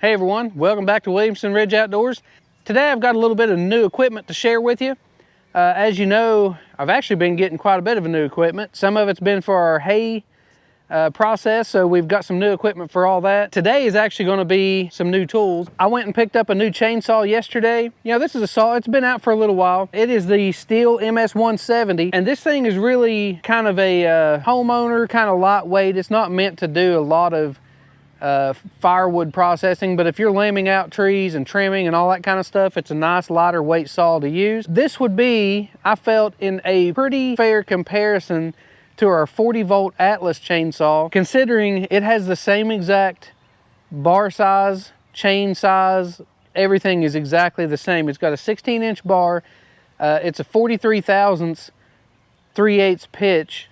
Hey everyone, welcome back to Williamson Ridge Outdoors. Today I've got a little bit of new equipment to share with you. As you know, I've actually been getting quite a bit of new equipment. Some of it's been for our hay process, so we've got some new equipment for all that. Today is actually going to be some new tools. I went and picked up a new chainsaw yesterday. You know, this is a saw, it's been out for a little while. It is the Stihl MS170, and this thing is really kind of a homeowner, kind of lightweight. It's not meant to do a lot of firewood processing, but if you're limbing out trees and trimming and all that kind of stuff, it's a nice lighter weight saw to use. This would be, I felt, in a pretty fair comparison to our 40-volt Atlas chainsaw, considering it has the same exact bar size, chain size, everything is exactly the same. It's got a 16-inch bar, it's a 43 thousandths 3/8 pitch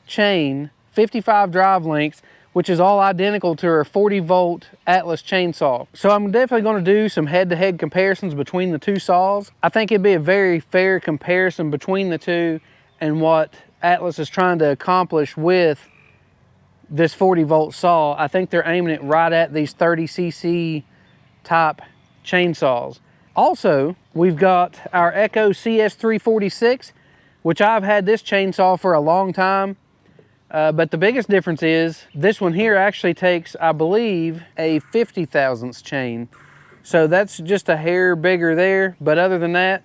chain, 55 drive lengths, which is all identical to our 40-volt Atlas chainsaw. So I'm definitely going to do some head-to-head comparisons between the two saws. I think it'd be a very fair comparison between the two and what Atlas is trying to accomplish with this 40-volt saw. I think they're aiming it right at these 30cc type chainsaws. Also, we've got our Echo CS346, which I've had this chainsaw for a long time. But the biggest difference is this one here actually takes, I believe, a 50 thousandths chain. So that's just a hair bigger there. But other than that,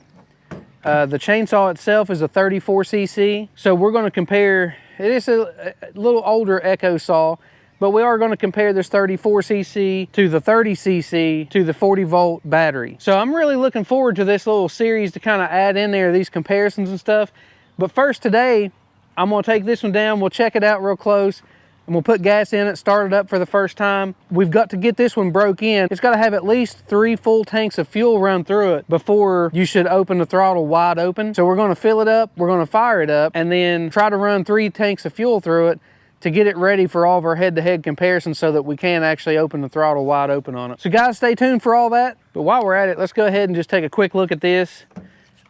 the chainsaw itself is a 34cc. So we're going to compare, it is a little older Echo saw, but we are going to compare this 34cc to the 30cc to the 40-volt battery. So I'm really looking forward to this little series to kind of add in there these comparisons and stuff. But first today, I'm gonna take this one down, we'll check it out real close, and we'll put gas in it, start it up for the first time. We've got to get this one broke in. It's gotta have at least 3 full tanks of fuel run through it before you should open the throttle wide open. So we're gonna fill it up, we're gonna fire it up, and then try to run 3 tanks of fuel through it to get it ready for all of our head-to-head comparisons so that we can actually open the throttle wide open on it. So guys, stay tuned for all that. But while we're at it, let's go ahead and just take a quick look at this.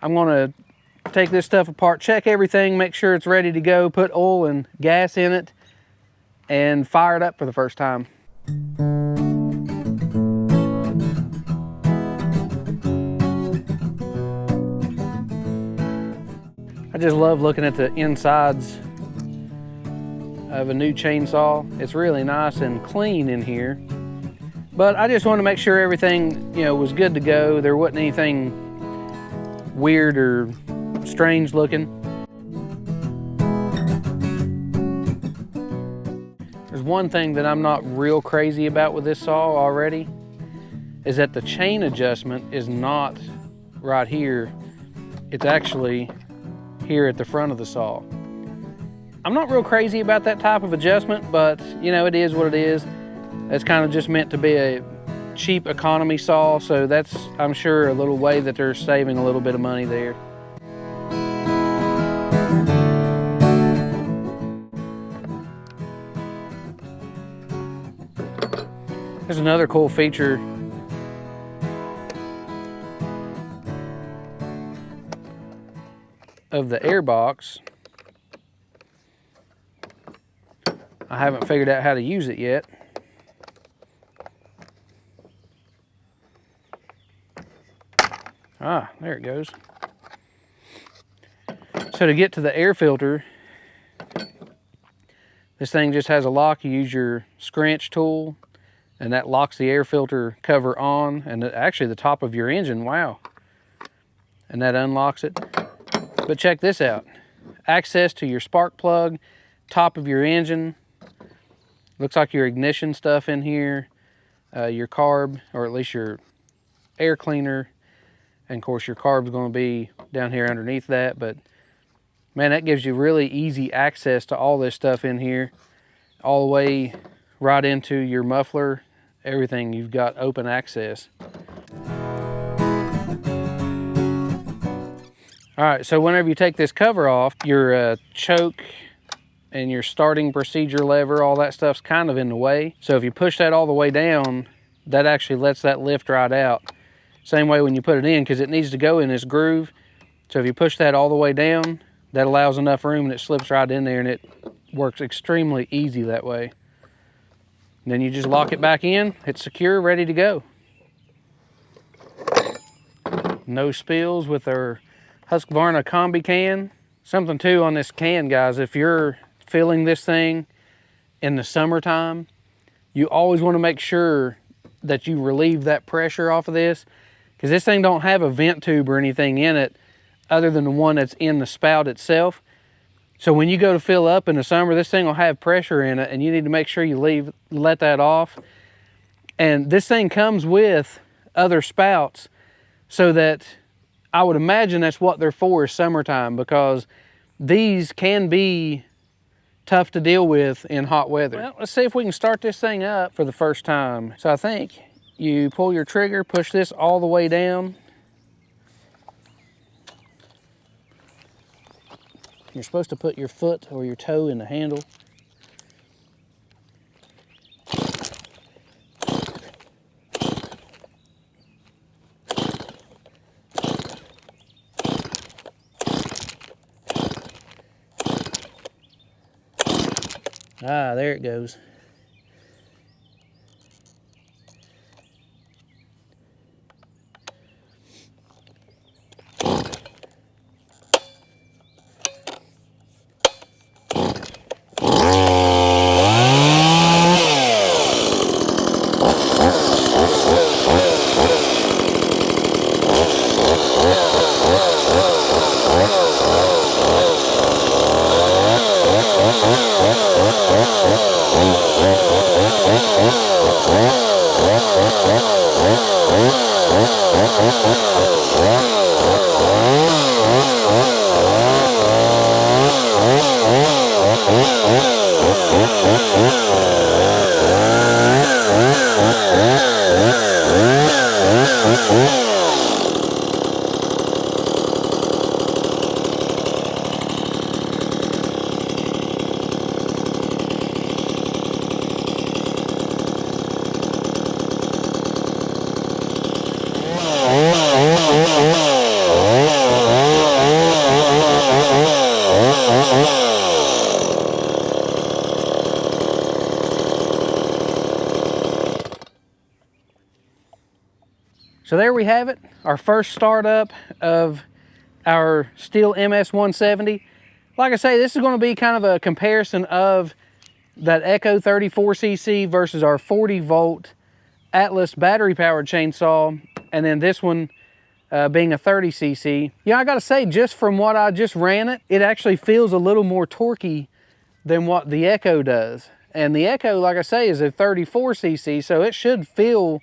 I'm gonna take this stuff apart, check everything, make sure it's ready to go, put oil and gas in it, and fire it up for the first time. I just love looking at the insides of a new chainsaw. It's really nice and clean in here, but I just want to make sure everything, you know, was good to go. There wasn't anything weird or strange looking. There's one thing that I'm not real crazy about with this saw already, is that the chain adjustment is not right here. It's actually here at the front of the saw. I'm not real crazy about that type of adjustment, but you know, it is what it is. It's kind of just meant to be a cheap economy saw, so that's, I'm sure, a little way that they're saving a little bit of money there. There's another cool feature of the air box. I haven't figured out how to use it yet. Ah, there it goes. So to get to the air filter, this thing just has a lock. You use your scrunch tool, and that locks the air filter cover on, and actually the top of your engine, wow. And that unlocks it. But check this out. Access to your spark plug, top of your engine. Looks like your ignition stuff in here, your carb, or at least your air cleaner. And of course your carb's gonna be down here underneath that, but man, that gives you really easy access to all this stuff in here, all the way right into your muffler, everything. You've got open access. All right, so whenever you take this cover off, your choke and your starting procedure lever, all that stuff's kind of in the way. So if you push that all the way down, that actually lets that lift right out. Same way when you put it in, because it needs to go in this groove. So if you push that all the way down, that allows enough room and it slips right in there, and it works extremely easy that way. Then you just lock it back in. It's secure, ready to go. No spills with our Husqvarna Combi can. Something too on this can, guys, if you're filling this thing in the summertime, you always want to make sure that you relieve that pressure off of this, because this thing don't have a vent tube or anything in it other than the one that's in the spout itself. So when you go to fill up in the summer, this thing will have pressure in it, and you need to make sure you let that off. And this thing comes with other spouts, so that I would imagine that's what they're for, is summertime, because these can be tough to deal with in hot weather. Well, let's see if we can start this thing up for the first time. So I think you pull your trigger, push this all the way down. You're supposed to put your foot or your toe in the handle. Ah, there it goes. So there we have it, our first startup of our Stihl MS170. Like I say, this is going to be kind of a comparison of that Echo 34cc versus our 40-volt Atlas battery-powered chainsaw, and then this one being a 30cc. Yeah, I gotta say, just from what I just ran it, it actually feels a little more torquey than what the Echo does. And the Echo, like I say, is a 34cc, so it should feel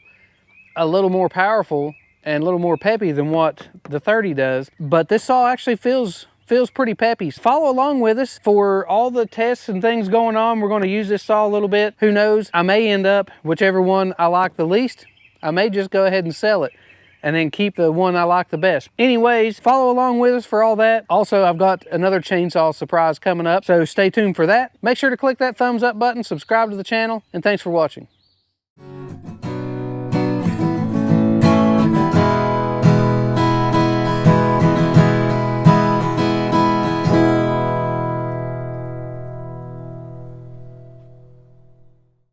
a little more powerful and a little more peppy than what the 30 does. But this saw actually feels pretty peppy. Follow along with us for all the tests and things going on. We're going to use this saw a little bit. Who knows? I may end up, whichever one I like the least, I may just go ahead and sell it and then keep the one I like the best. Anyways, follow along with us for all that. Also, I've got another chainsaw surprise coming up, so stay tuned for that. Make sure to click that thumbs up button, subscribe to the channel, and thanks for watching.